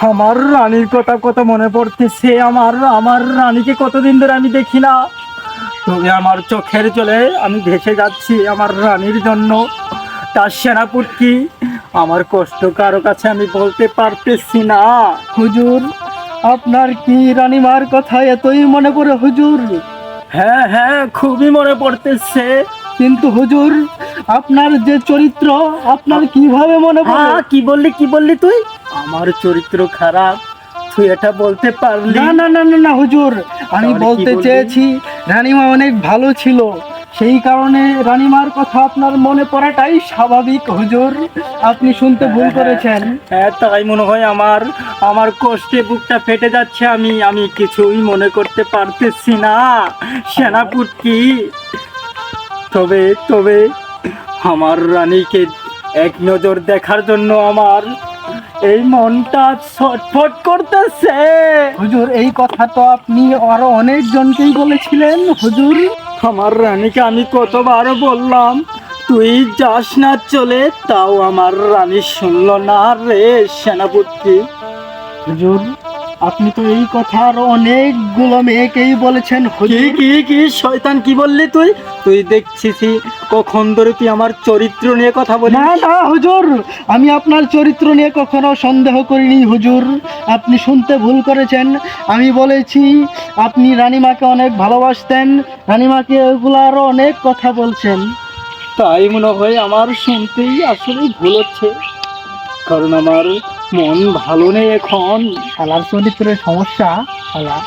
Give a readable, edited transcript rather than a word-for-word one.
আমার রানীর কথা কত মনে পড়তেছে। আমার আমার রানীকে কতদিন ধরে আমি দেখি না। তবে আমার চোখের জলে আমি ভেসে যাচ্ছি আমার রানীর জন্য। তার সেনাপতি আমার কষ্ট কারো কাছে আমি বলতে পারতেছি না। হুজুর, আপনার কি রানীমার কথা এতই মনে পড়ে হুজুর? হ্যাঁ হ্যাঁ, খুবই মনে পড়তেছে। কিন্তু হুজুর, আপনার যে চরিত্র, আপনার কিভাবে মনে পড়ে? কি বললি তুই? আমার চরিত্র খারাপ, তুই এটা বলতে পারলি? না না না না না হুজুর, আমি বলতে চেয়েছি রানীমা অনেক ভালো ছিল, সেই কারণে রানীমার কথা আপনার মনে পড়াটাই স্বাভাবিক হুজুর। আপনি শুনতে ভুল করেছেন। হ্যাঁ, তাই মনে হয়। আমার আমার কষ্টে বুকটা ফেটে যাচ্ছে। আমি কিছুই মনে করতে পারতেছি না সেনাপতি। তবে তবে আমার রানীকে এক নজর দেখার জন্য আমার এই মনটা ছটফট করতেছে। হুজুর, এই কথা তো আপনি আরো অনেক জনকেই বলেছিলেন হুজুর। আমার রানীকে আমি কতবার বললাম তুই যাস না চলে, তাও আমার রানী শুনলো না রে সেনাপতি। হুজুর, আপনি তো এই কথা আরো অনেকগুলো মেয়েকেই বলেছেন হুজুর। কি শয়তান, কি বললি তুই? তুই দেখছিস কখন ধরে তুই আমার চরিত্র নিয়ে কথা বলিস? না না হুজুর, আমি আপনার চরিত্র নিয়ে কখনো সন্দেহ করিনি হুজুর। আপনি শুনতে ভুল করেছেন। আমি বলেছি আপনি রানীমাকে অনেক ভালোবাসতেন, রানীমাকে ওগুলো আরো অনেক কথা বলছেন। তাই মনে হয় আমার শুনতেই আসলে ভুল হচ্ছে, কারণ আমার মন ভালো নেই এখন। শালার চরিত্রের সমস্যা শালা।